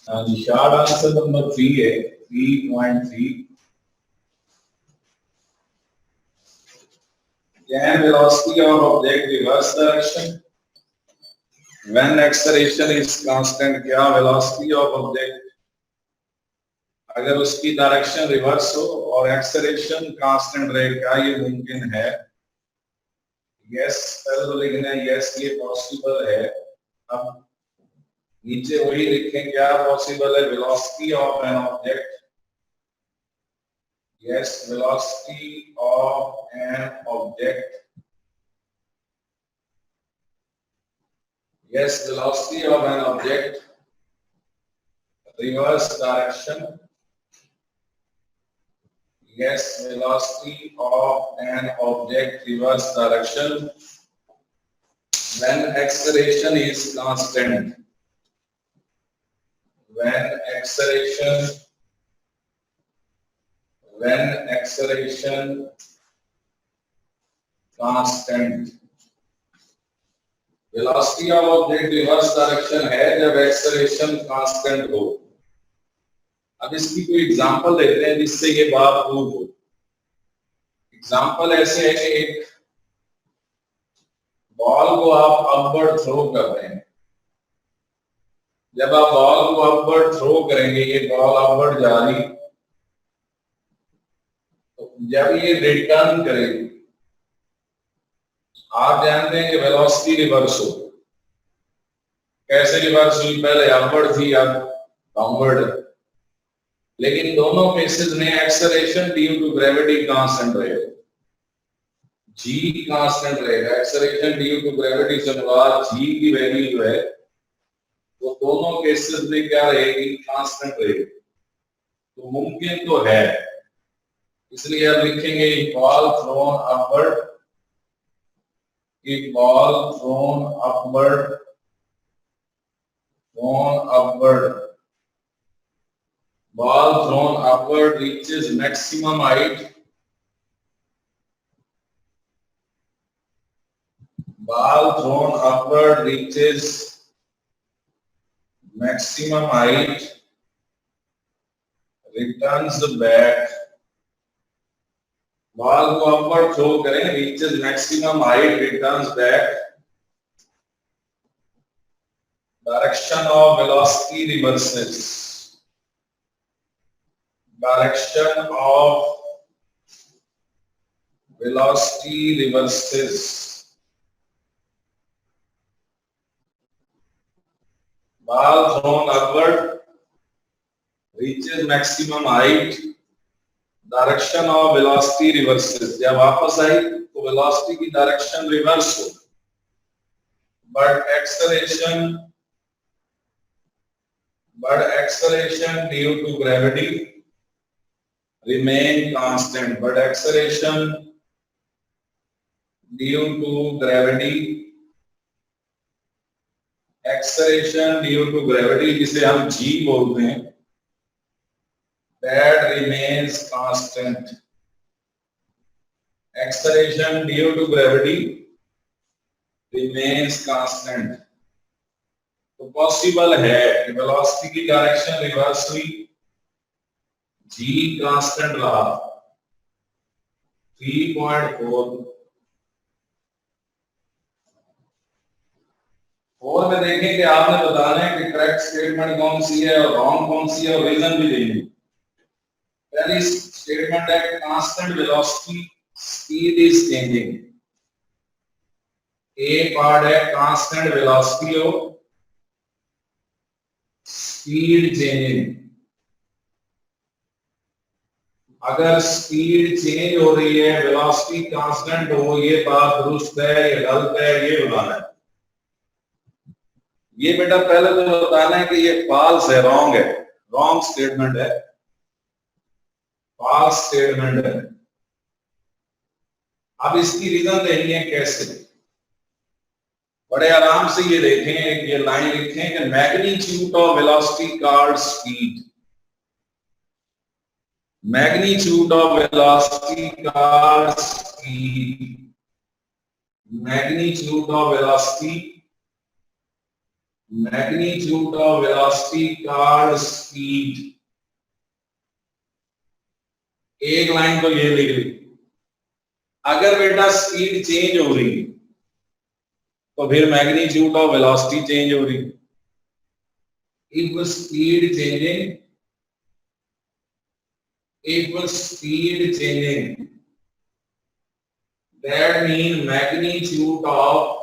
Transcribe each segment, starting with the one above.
The short answer number 3A, 3.3. Can velocity of object reverse direction? When acceleration is constant, क्या velocity of object अगर उसकी direction reverse हो और acceleration constant रहे, क्या ये मुमकिन है? यस, पहले तो लिखना है यस, ये पॉसिबल है। अब नीचे वही लिखें, क्या पॉसिबल है? Velocity of an object, yes, velocity of an object, yes, velocity of an object reverse direction, yes, velocity of an object reverse direction when acceleration is constant. When acceleration constant. Velocity of object reverse direction है जब acceleration constant हो। अब इसकी कोई example देते हैं जिससे ये बात प्रूव हो। एग्जांपल ऐसे है कि एक बॉल को आप अपवर्ड थ्रो कर रहे हैं। जब आप बॉल को अपवर्ड थ्रो करेंगे, ये बॉल अपवर्ड जा रही, तो जब ये रिटर्न करेगी, आप जानते हैं कि वेलोसिटी रिवर्स हो। कैसे रिवर्स हुई? पहले अपवर्ड थी, अब डाउनवर्ड। लेकिन दोनों केसेस में acceleration due to gravity constant रहेगा, जी कांस्टेंट रहेगा। एक्सेलरेशन ड्यू टू ग्रेविटी से मुराद जी की वैल्यू जो है वो दोनों केसेस में क्या रहेगी? कांस्टेंट रहेगी। तो मुमकिन तो है, इसलिए अब लिखेंगे ball thrown upward, ball thrown upward, ball thrown upward reaches maximum height. Ball thrown upward reaches maximum height, returns back. Ball को upward throw करें, reaches maximum height, returns back. Direction of velocity reverses. Direction of velocity reverses. Ball thrown upward reaches maximum height. Direction of velocity reverses. जब वापस आई तो velocity की direction reverse हो, but acceleration due to gravity remain constant. But acceleration due to gravity, जिसे हम g बोलते हैं, that remains constant. Acceleration due to gravity remains constant. तो पॉसिबल है कि वेलोसिटी की डायरेक्शन रिवर्स हुई, g कांस्टेंट रहा। 3.4 में देखें कि आपने बताना है कि करेक्ट स्टेटमेंट कौन सी है और रॉन्ग कौन सी है, और रीजन भी देंगे। पहली स्टेटमेंट है constant velocity, speed is changing. A part है कांस्टेंट वेलोसिटी हो, स्पीड चेंजिंग। अगर स्पीड चेंज हो रही है, वेलोसिटी कांस्टेंट हो, ये बात दुरुस्त है या गलत है, ये बताना है। ये बेटा पहले तो बताना है कि ये फॉल्स है, रॉन्ग है, रॉन्ग स्टेटमेंट है, फॉल्स स्टेटमेंट है। अब इसकी रीजन देनी है कैसे। बड़े आराम से ये देखें, ये लाइन लिखें कि magnitude of velocity called speed, magnitude of velocity called speed, magnitude of velocity magnitude of velocity called speed. एक लाइन तो ये लिख ली, अगर बेटा स्पीड चेंज हो रही तो फिर मैग्नीट्यूड ऑफ वेलोसिटी चेंज हो रही। If speed changing, if speed changing, that means magnitude of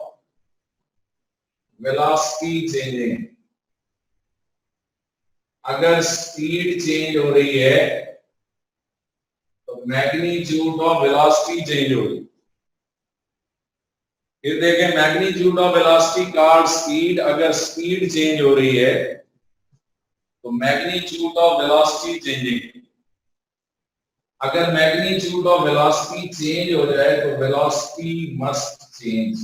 velocity changing। अगर स्पीड चेंज हो रही है तो मैग्नीट्यूड ऑफ वेलोसिटी चेंज हो रही। फिर देखें, magnitude of velocity called speed. अगर स्पीड चेंज हो रही है तो मैग्नीट्यूड ऑफ वेलोसिटी चेंजिंग। अगर मैग्नीट्यूड ऑफ वेलोसिटी चेंज हो जाए तो वेलोसिटी मस्ट चेंज।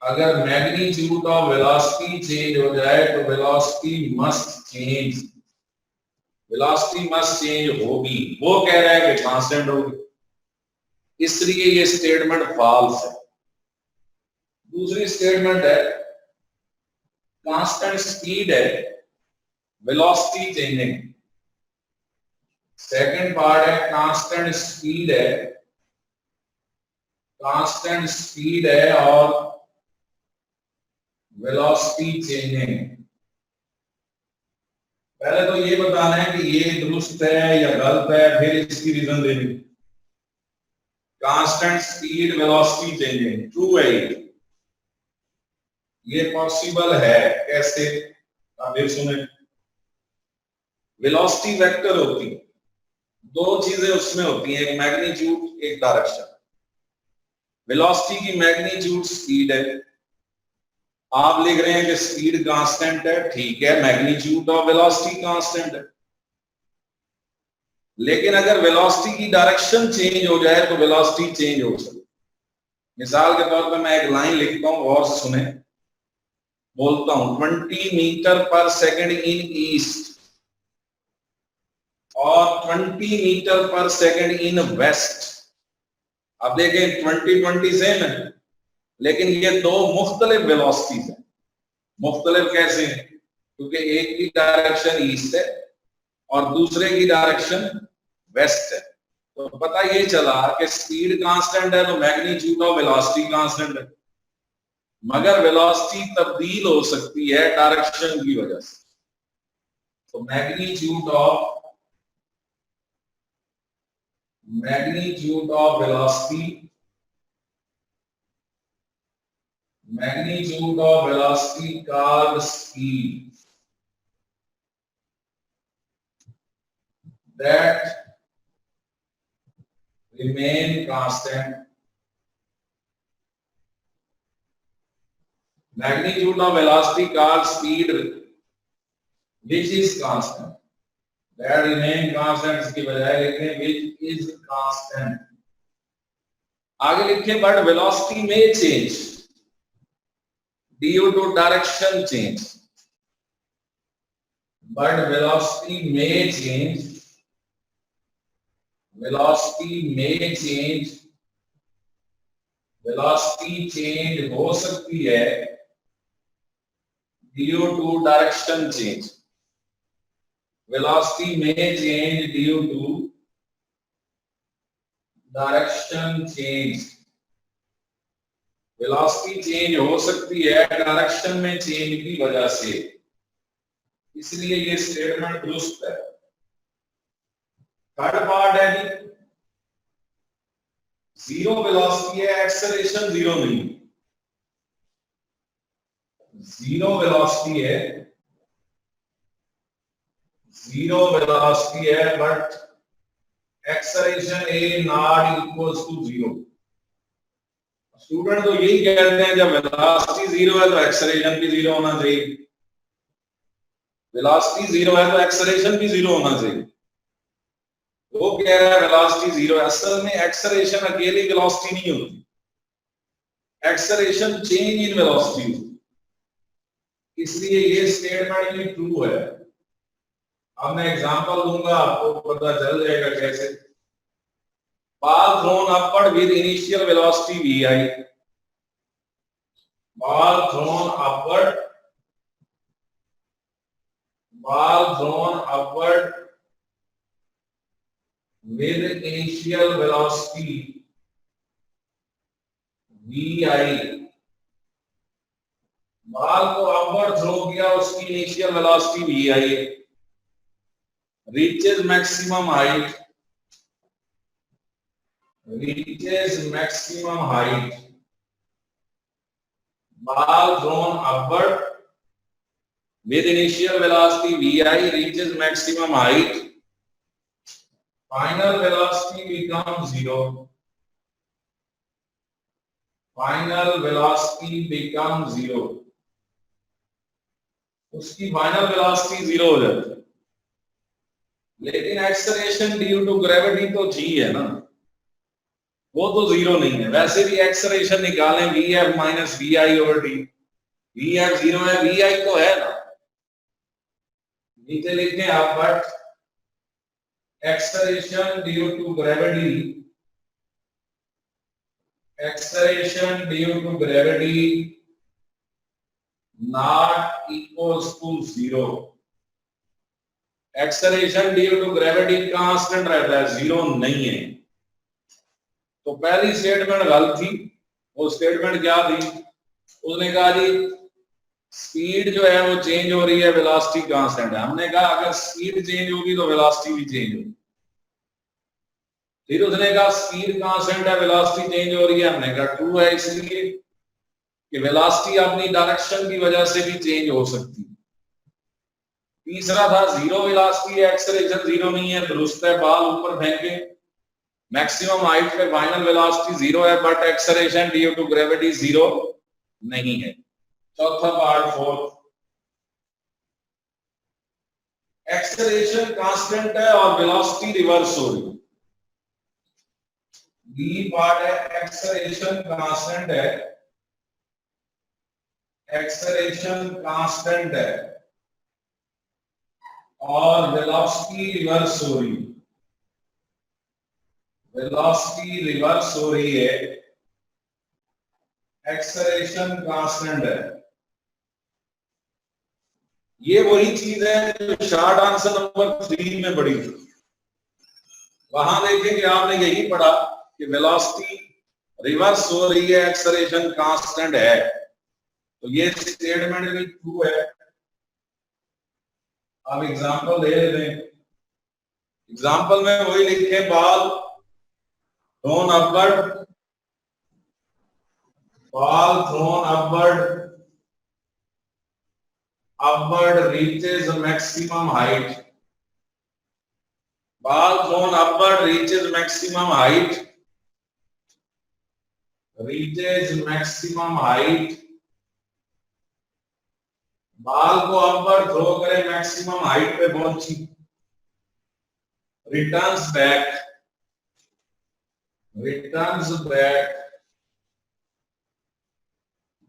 अगर मैग्नीट्यूड ऑफ वेलोसिटी चेंज हो जाए तो velocity must change. Velocity must change होगी। वो कह रहा है कि कांस्टेंट होगी, इसलिए ये स्टेटमेंट फॉल्स है। दूसरी स्टेटमेंट है कांस्टेंट स्पीड है, वेलोसिटी चेंजिंग। सेकंड पार्ट है कांस्टेंट स्पीड है, कांस्टेंट स्पीड है और वेलोसिटी चेंजिंग। पहले तो ये बताना है कि ये दुरुस्त है या गलत है, फिर इसकी रीजन देनी। Constant speed velocity changing true है, ये पॉसिबल है। कैसे? आप फिर सुने। वेलोसिटी वेक्टर होती है, दो चीजें उसमें होती हैं, एक मैग्नीट्यूड एक डायरेक्शन। वेलोसिटी की मैग्नीट्यूड स्पीड है, आप लिख रहे हैं कि स्पीड कांस्टेंट है, ठीक है, मैग्नीट्यूड ऑफ वेलोसिटी कांस्टेंट है। लेकिन अगर वेलोसिटी की डायरेक्शन चेंज हो जाए तो वेलोसिटी चेंज हो सकती है। मिसाल के तौर पर मैं एक लाइन लिखता हूं, गौर से सुने। बोलता हूं 20 मीटर पर सेकंड इन ईस्ट और 20 मीटर पर सेकंड इन वेस्ट। अब देखें 20-20 सेम है, लेकिन ये दो मुख्तलिफ वेलोसिटीज हैं। मुख्तलिफ कैसे हैं? क्योंकि एक की डायरेक्शन ईस्ट है और दूसरे की डायरेक्शन वेस्ट है। तो पता ये चला कि स्पीड कांस्टेंट है तो मैग्नीट्यूड ऑफ वेलोसिटी कांस्टेंट है, मगर वेलोसिटी तब्दील हो सकती है डायरेक्शन की वजह से। तो magnitude of velocity called speed that remain constant। magnitude of velocity called speed which is constant, that remain constant। इसकी बजाय लिखें which is constant। आगे लिखें but velocity may change due to direction change। but velocity may change, velocity change हो सकती है due to direction change। velocity may change due to direction change। Velocity change हो सकती है डायरेक्शन में change की वजह से, इसलिए ये स्टेटमेंट दुरुस्त है। थर्ड पार्ट है कि जीरो वेलोसिटी है, एक्सेलरेशन जीरो नहीं। जीरो वेलोसिटी है but acceleration a not equals to zero. Student तो यही कहते हैं जब वेलोसिटी जीरो है तो एक्सेलरेशन भी जीरो होना चाहिए, वेलोसिटी जीरो है तो एक्सेलरेशन भी जीरो होना चाहिए। वो कह रहा है वेलोसिटी जीरो है। असल में एक्सेलरेशन अकेली वेलोसिटी नहीं होती, एक्सेलरेशन चेंज इन वेलोसिटी होती, इसलिए ये स्टेटमेंट भी ट्रू है। अब मैं एग्जांपल दूंगा, आपको पता चल जाएगा कैसे। ball thrown upward with initial velocity vi ball thrown upward with initial velocity vi, ball को अपवर्ड थ्रो किया, उसकी initial velocity v i, reaches maximum height ball thrown upward with initial velocity vi reaches maximum height, final velocity becomes zero, उसकी final velocity zero हो जाती है, लेकिन acceleration due to gravity तो जी है ना, वो तो जीरो नहीं है। वैसे भी एक्सेलरेशन निकालें v f minus v i over t, v f zero है, वी आई तो है ना, नीचे लिखें आप, but acceleration due to gravity not equals to zero, acceleration due to gravity constant रहता है, जीरो नहीं है। तो पहली स्टेटमेंट गलत थी। वो स्टेटमेंट क्या थी? उसने कहा जी स्पीड जो है वो चेंज हो रही है, वेलोसिटी कांस्टेंट है। हमने कहा अगर स्पीड चेंज होगी तो वेलोसिटी भी चेंज होगी। फिर उसने कहा स्पीड कांस्टेंट है, वेलोसिटी चेंज हो रही है। हमने कहा ट्रू है, इसलिए कि वेलोसिटी अपनी डायरेक्शन की वजह से भी चेंज हो सकती है। तीसरा था जीरो वेलोसिटी है, एक्सेलरेशन जीरो नहीं है, दुरुस्त है, बॉल ऊपर फेंके मैक्सिमम हाइट पे फाइनल वेलोसिटी जीरो है, but acceleration due to gravity zero नहीं है। चौथा पार्ट फोर्थ, एक्सेलरेशन कांस्टेंट है और वेलोसिटी रिवर्स हो रही है। बी पार्ट है एक्सेलरेशन कांस्टेंट है, एक्सेलरेशन कांस्टेंट है और वेलोसिटी रिवर्स हो रही है, वेलोसिटी रिवर्स हो रही है, एक्सेलरेशन कांस्टेंट है। ये वही चीज है जो शॉर्ट आंसर नंबर 3 में पड़ी थी। वहां देखेंगे आपने यही पढ़ा कि वेलोसिटी रिवर्स हो रही है, एक्सेलरेशन कांस्टेंट है, तो ये स्टेटमेंट भी ट्रू है। अब एग्जांपल दे लेते हैं। एग्जांपल में वही लिखे, ball thrown upward, reaches maximum height, ball thrown upward reaches maximum height, ball को अपवर्ड थ्रो करे, मैक्सिमम हाइट पे पहुंची, returns back,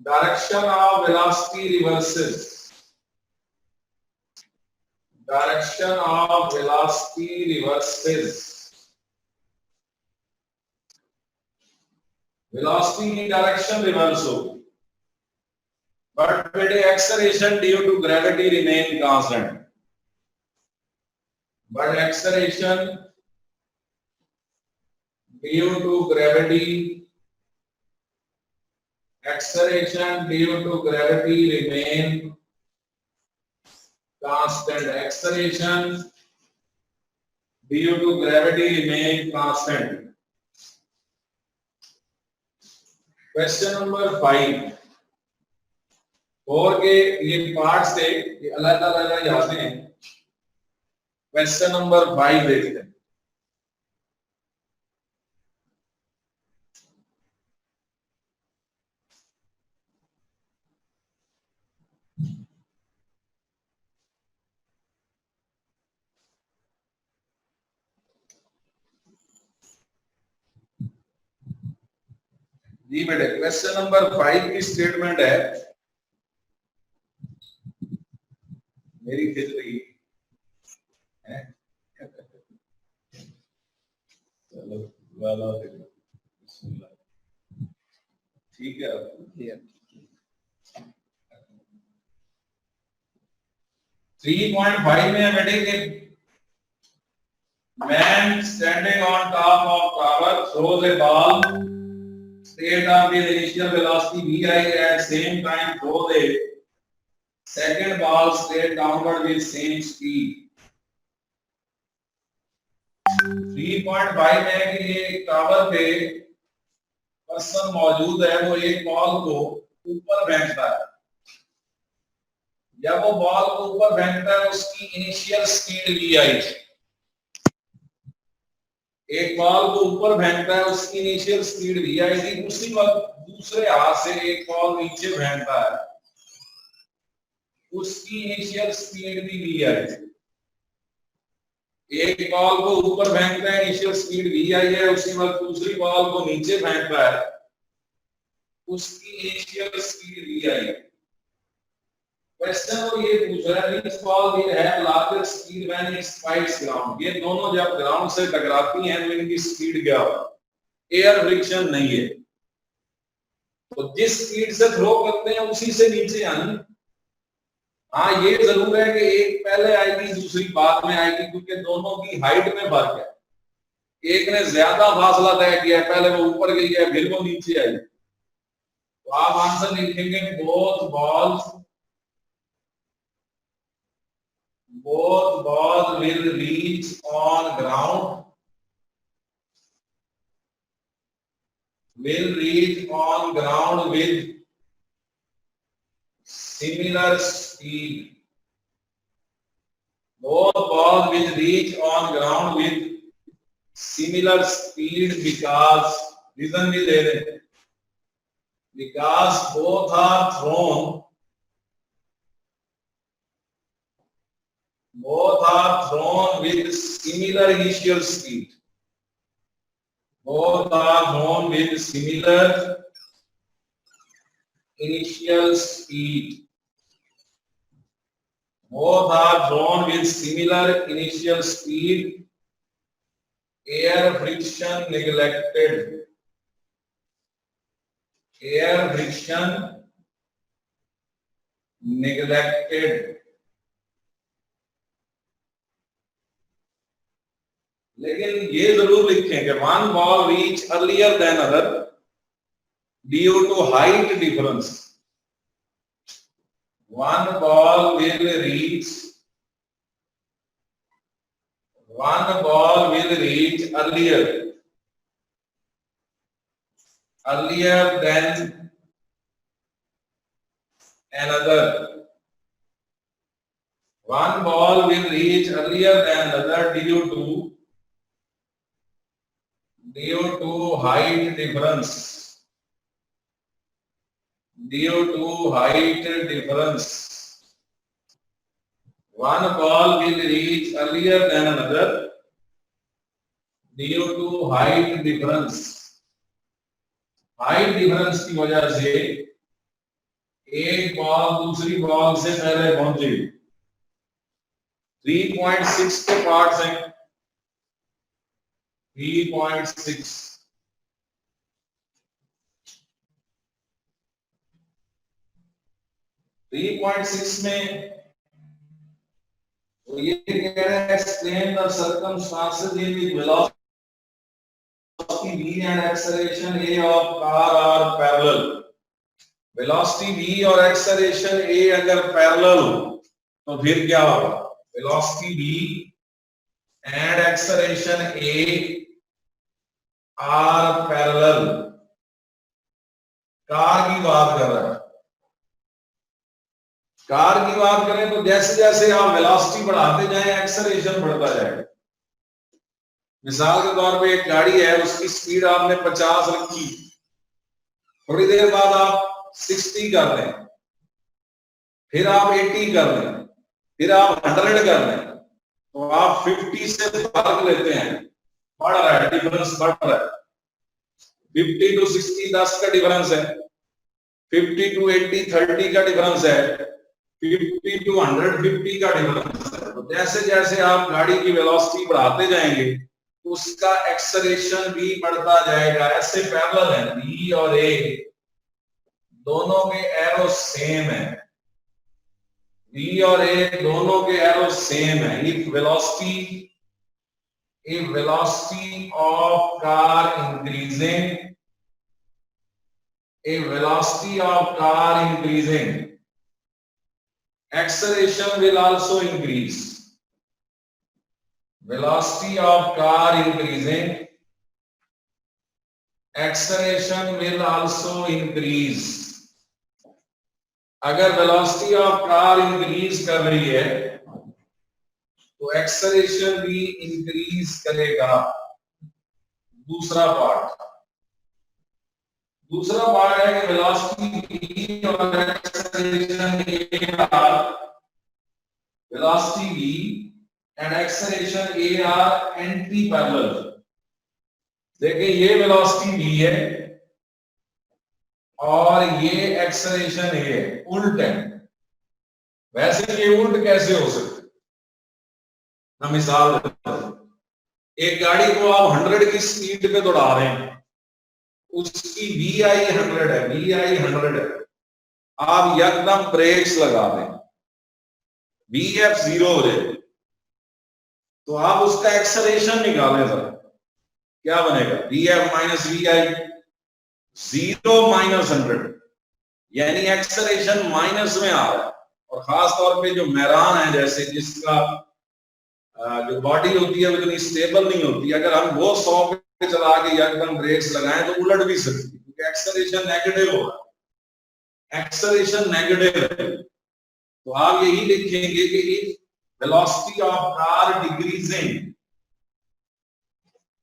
direction of velocity reverses, velocity की डायरेक्शन रिवर्स हो, बट बेटे acceleration due to gravity remain constant, but acceleration due to gravity remain constant, acceleration due to gravity remain constant। Question number 5 4 के ये part से अलग अलग आते हैं। क्वेश्चन नंबर 5 देखते हैं। जी बेटे क्वेश्चन नंबर 5 की स्टेटमेंट है, मेरी खिल रही है, चलो वाला ठीक है। 3.5 में है बेटे कि man standing on top of tower throws a ball state of the initial velocity vi at same time throw the second ball straight downward with same speed. 3.5 में है कि ये टावर पे पर्सन मौजूद है, वो एक बॉल को ऊपर फेंकता है। जब वो बॉल को ऊपर फेंकता है उसकी इनिशियल स्पीड वी आई, एक बॉल को ऊपर फेंकता है उसकी इनिशियल स्पीड वी आई थी, उसी वक्त दूसरे हाथ से एक बॉल नीचे फेंकता है उसकी इनिशियल स्पीड भी वी आई थी। एक बॉल को ऊपर फेंकता है इनिशियल स्पीड वी आई है, उसी वक्त दूसरी बॉल को नीचे फेंकता है उसकी initial speed v i. Question वो ये पूछ रहा है which ball will have larger speed when it strikes ground। ये दोनों जब ग्राउंड से टकराती हैं तो इनकी स्पीड क्या होगा? एयर फ्रिक्शन नहीं है, तो जिस स्पीड से थ्रो करते हैं उसी से नीचे आनी। हाँ ये जरूर है कि एक पहले आएगी दूसरी बाद में आएगी, क्योंकि दोनों की हाइट में फर्क है। एक ने ज्यादा फासला तय किया है, पहले वो ऊपर गई है फिर वो नीचे आई। तो आप आंसर लिखेंगे both balls will reach on ground with similar speed. Both balls will reach on ground with similar speed because reason भी दे रहे, because both are thrown with similar initial speed. Both are thrown with similar initial speed. Both are thrown with similar initial speed. Air friction neglected. Air friction neglected. लेकिन ये जरूर लिखें कि one ball reach earlier than other due to height difference. One ball will reach earlier than another. One ball will reach earlier than another due to height difference. One ball will reach earlier than another due to height difference. Height difference की वजह से एक ball दूसरी ball से पहले पहुंचेगी। 3.6 के parts हैं। 3.6 में तो ये कह रहा है explain the circumstances in which velocity v and acceleration a of car are parallel। Velocity v और एक्सेलरेशन a अगर पैरेलल हो तो फिर क्या होगा? Velocity v and acceleration a are parallel. Car की बात कर रहा है। कार की बात करें तो जैसे जैसे आप वेलोसिटी बढ़ाते जाएं एक्सेलरेशन बढ़ता जाएगा। मिसाल के तौर पे एक गाड़ी है, उसकी स्पीड आपने 50 रखी, थोड़ी देर बाद आप 60 कर लें, फिर आप 80 कर लें, फिर आप 100 कर लें, तो आप 50 से फर्क लेते हैं, बढ़ रहा है, डिफरेंस बढ़ रहा है। 50 to 60 10 का डिफरेंस है, 50 to 80 30 का डिफरेंस है, 50 to 150 का डिफरेंस है। तो जैसे जैसे आप गाड़ी की वेलोसिटी बढ़ाते जाएंगे उसका एक्सेलरेशन भी बढ़ता जाएगा। ऐसे पैरेलल है, बी और ए दोनों के एरो सेम है। V और A दोनों के एरो सेम है। If velocity of car increasing, acceleration will also increase. Velocity of car increasing, acceleration will also increase. अगर वेलोसिटी ऑफ कार इंक्रीज कर रही है तो एक्सेलरेशन भी इंक्रीज करेगा। दूसरा पार्ट है कि वेलोसिटी v और acceleration and acceleration a are anti parallel. देखिए ये वेलोसिटी v है और ये एक्सेलरेशन है, उल्ट है। वैसे ये उल्ट कैसे हो सकते? ना मिसाल एक गाड़ी को आप 100 की स्पीड पे दौड़ा रहे हैं, उसकी VI 100 है, आप एकदम ब्रेक्स लगा दें, VF 0 हो जाए, तो आप उसका एक्सेलरेशन निकालें सर, क्या बनेगा? VF माइनस VI 0 माइनस 100, यानी एक्सेलरेशन माइनस में आ रहा है। और खास तौर पे जो मैरान है, जैसे जिसका जो बॉडी होती है वो इतनी स्टेबल नहीं होती, अगर हम वो 100 पे चला के एकदम ब्रेक्स लगाएं तो उलट भी सकती है, क्योंकि एक्सेलरेशन नेगेटिव हो रहा है, एक्सेलरेशन नेगेटिव है। तो आप यही लिखेंगे कि velocity of car decreasing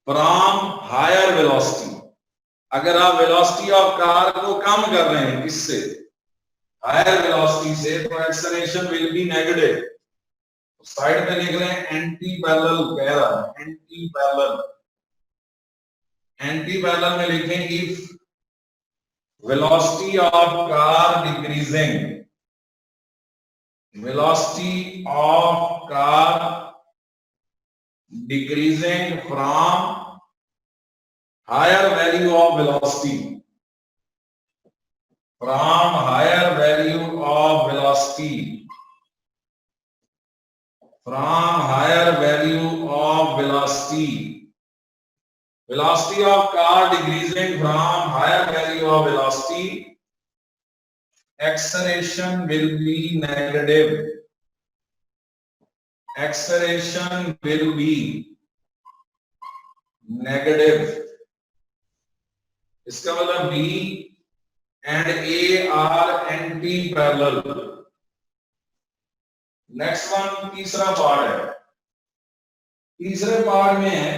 from higher velocity. अगर आप वेलोसिटी ऑफ कार को कम कर रहे हैं किससे? हायर वेलोसिटी से, तो acceleration will be negative. Side में लिख रहे हैं एंटी पैरेलल, कह रहा है एंटी पैरेलल में लिखें if velocity of car decreasing, velocity of car decreasing from higher value of velocity, from higher value of velocity, from higher value of velocity, velocity of car decreasing from higher value of velocity, acceleration will be negative, acceleration will be negative। इसका मतलब B and A are anti parallel. Next one तीसरा part है। तीसरे part में है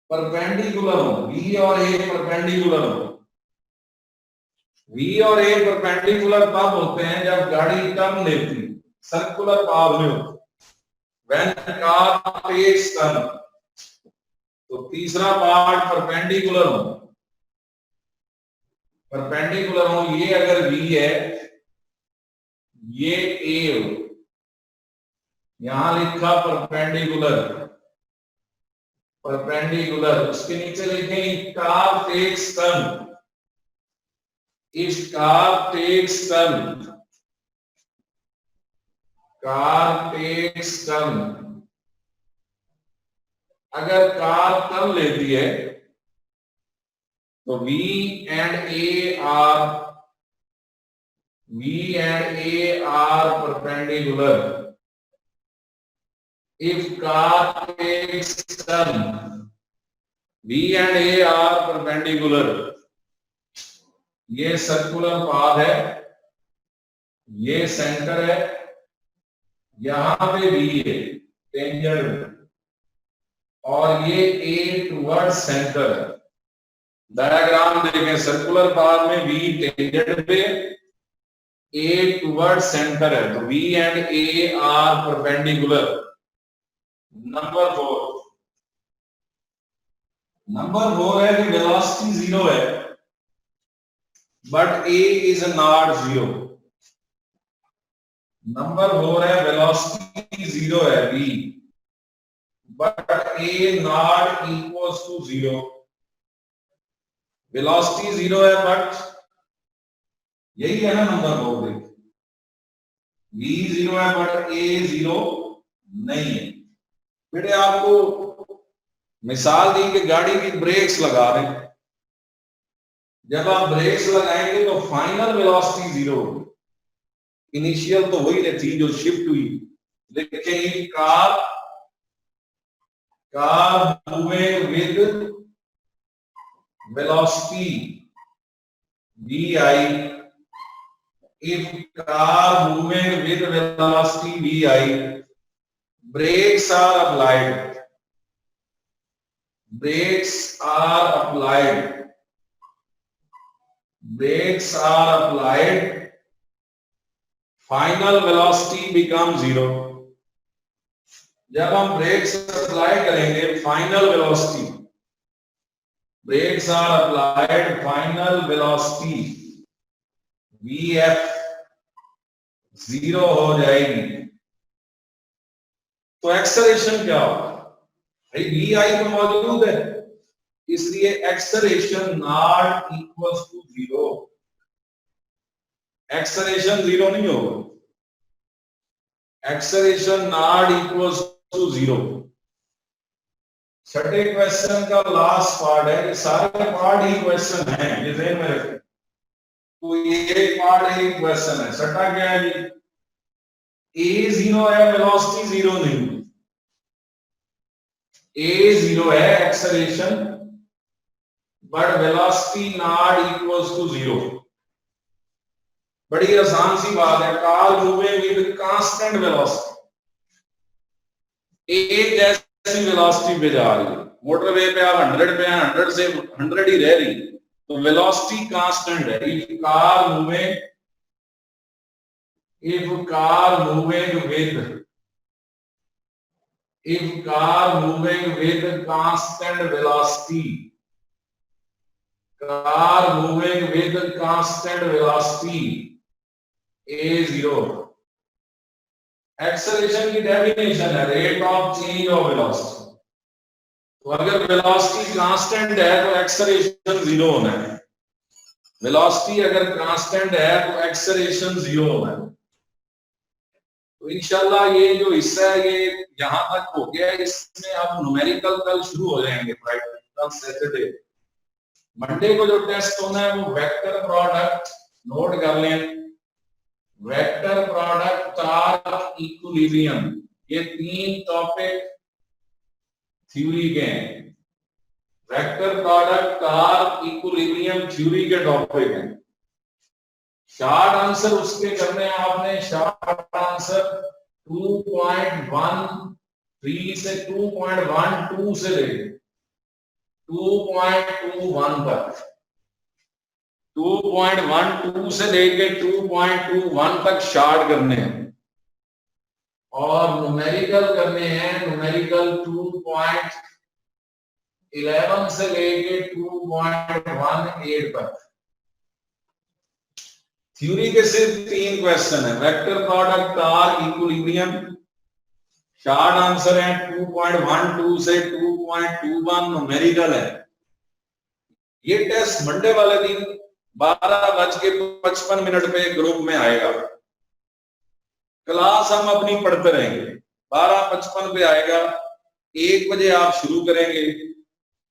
perpendicular हो, B और A perpendicular हो। B और A परपेंडिकुलर तब होते हैं जब गाड़ी टर्न लेती, सर्कुलर पाथ में होती, व्हेन कार टेक्स टर्न। तो तीसरा पार्ट परपेंडिकुलर हो, ये अगर V है, ये A हो, यहां लिखा परपेंडिकुलर, उसके नीचे लिखें car takes turn, if car takes turn, अगर कार टर्न लेती है तो V and A are perpendicular. If car takes turn, V and A are perpendicular. ये सर्कुलर पाथ है, ये सेंटर है, यहां पे V है टेंजेंट, और ये A टुवर्ड सेंटर है। डायग्राम देखें, सर्कुलर पाथ में V टेंजेंट पे, A टुवर्ड सेंटर है, तो V and A are perpendicular. Number 4 है कि वेलोसिटी 0 है but A is not 0। Number 4 है वेलोसिटी 0 है V, but A not equals to 0। Velocity 0 है बट यही है ना नंबर 4। V 0 है बट A 0 नहीं है। बेटे आपको मिसाल दी कि गाड़ी की ब्रेक्स लगा रहे हैं, जब आप ब्रेक्स लगाएंगे तो फाइनल वेलोसिटी 0 होगी, इनिशियल तो वही थी जो शिफ्ट हुई, लेकिन car moving with velocity vi, if car moving with velocity vi, brakes are applied, brakes are applied, brakes are applied, final velocity becomes 0। जब हम ब्रेक्स अप्लाई करेंगे final velocity, brakes are applied, final velocity vf 0 हो जाएगी, तो acceleration क्या होगा? भाई we i तो मौजूद है, इसलिए acceleration not equals to 0, acceleration 0 नहीं होगा, एक्सेलरेशन नॉट इक्वल्स टू 0। छठे क्वेश्चन का लास्ट पार्ट है, ये सारे पार्ट ही क्वेश्चन हैं, ये ध्यान में रखें। तो ये पार्ट एक क्वेश्चन है। छठा क्या है जी? ए 0 है, वेलोसिटी 0 नहीं, ए 0 है acceleration, but velocity not equals to 0। बड़ी आसान सी बात है, car moving with constant velocity, एक जैसी वेलोसिटी पे जा रही है, मोटरवे पे आप 100 पे हैं, 100 से 100 ही रह रही, तो वेलोसिटी कांस्टेंट है। If car moving with constant velocity, car moving with constant velocity a0, acceleration की डेफिनेशन है rate of change of velocity. तो अगर वेलोसिटी कांस्टेंट है तो एक्सेलरेशन 0 होना है, वेलोसिटी अगर कांस्टेंट है तो एक्सेलरेशन 0 होना है। तो इंशाल्लाह ये जो हिस्सा है ये यहां तक हो गया, इसमें अब न्यूमेरिकल कल शुरू हो जाएंगे, फ्राइडे कल सैटरडे। मंडे को जो टेस्ट होना है वो वेक्टर प्रोडक्ट, नोट कर लें, वेक्टर प्रोडक्ट टार्क इक्विलिब्रियम, ये 3 टॉपिक थ्योरी के हैं। Vector product torque equilibrium theory के टॉपिक हैं। शॉर्ट आंसर उसके करने हैं आपने, शॉर्ट आंसर 2.13 से 2.12 से लेकर 2.21 तक, 2.12 से लेके 2.21 तक शॉर्ट करने हैं, और न्यूमेरिकल करने हैं, न्यूमेरिकल 2.11 से लेके 2.18 तक। थ्योरी के सिर्फ 3 क्वेश्चन है, vector product torque equilibrium, short answer है 2.12 से 2.21, न्यूमेरिकल है। ये टेस्ट मंडे वाले दिन 12:55 पे ग्रुप में आएगा, क्लास हम अपनी पढ़ते रहेंगे, 12:55 पे आएगा, 1 बजे आप शुरू करेंगे,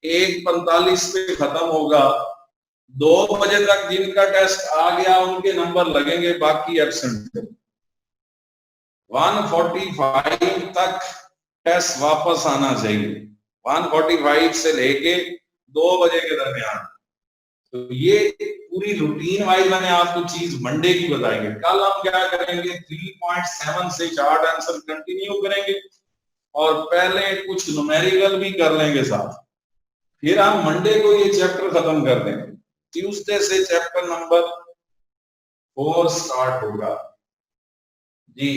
1:45 पे खत्म होगा, 2 बजे तक जिनका टेस्ट आ गया उनके नंबर लगेंगे, बाकी एब्सेंट। 1:45 तक टेस्ट वापस आना चाहिए, 1:45 से लेके 2 बजे के दरमियान। तो ये पूरी रूटीन वाइज मैंने आपको चीज मंडे की बताई है। कल हम क्या करेंगे, 3.7 से शॉर्ट आंसर कंटिन्यू करेंगे, और पहले कुछ न्यूमेरिकल भी कर लेंगे साथ, फिर हम मंडे को ये चैप्टर खत्म कर देंगे। ट्यूसडे से चैप्टर नंबर 4 स्टार्ट होगा जी।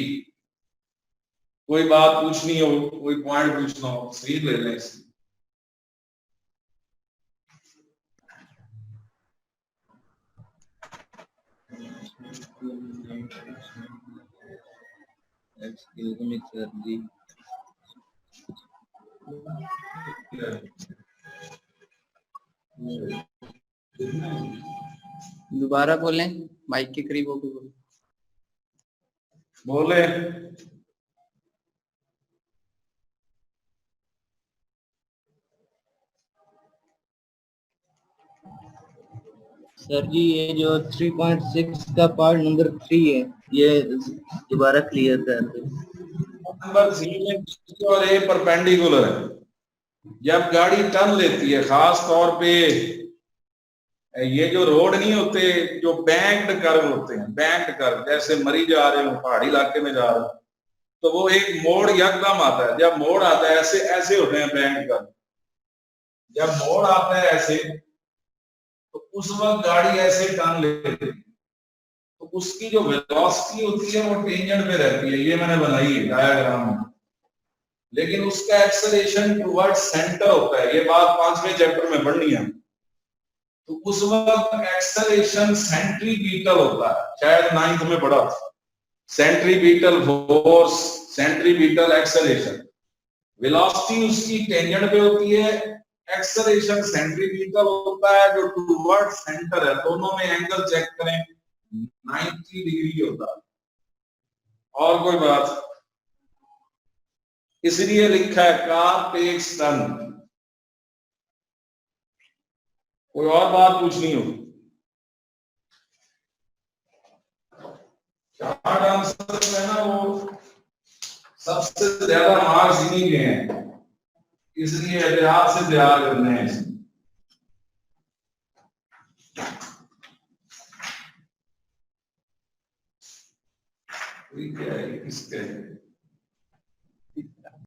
कोई बात पूछनी हो, कोई पॉइंट पूछना हो, सीख ले लें। दोबारा बोलें, माइक के करीब होकर बोलें। बोले। सर जी ये जो 3.6 का पार्ट नंबर 3 है, ये दोबारा क्लियर कर दो। नंबर 3 में B और A परपेंडिकुलर है। जब गाड़ी टर्न लेती है, खास तौर पे ये जो रोड नहीं होते, जो बैंक्ड कर्व होते हैं, बैंक्ड कर्व, जैसे मरी जा रहे हो, पहाड़ी इलाके में जा रहे हो, तो वो एक मोड़ यकदम आता है। जब मोड़ आता है ऐसे ऐसे होते हैं बैंक्ड कर्व। जब मोड़ आता है ऐसे, तो उस वक्त गाड़ी ऐसे टर्न लेती है, तो उसकी जो वेलोसिटी होती है वो टेंजेंट पे रहती है। ये मैंने बनाई है डायग्राम में। लेकिन उसका एक्सेलरेशन टुवर्ड्स सेंटर होता है। ये बात 5वें चैप्टर में पढ़नी है। तो उस वक्त एक्सेलरेशन सेंट्रीपिटल होता है, शायद 9th में पढ़ा था। Centripetal force, centripetal acceleration. Velocity उसकी टेंजेंट पे होती है, एक्सेलरेशन सेंट्रीपिटल होता है जो टुवर्ड सेंटर है। दोनों में एंगल चेक करें, 90 डिग्री होता है। और कोई बात, इसलिए लिखा है कार टेक्स टर्न। कोई और बात पूछनी हो? शार्ट आंसर जो है ना, वो सबसे ज्यादा मार्क्स इन्हीं के हैं, इसलिए एहतियात से तैयार करने हैं इसमें। क्या है, किसके है?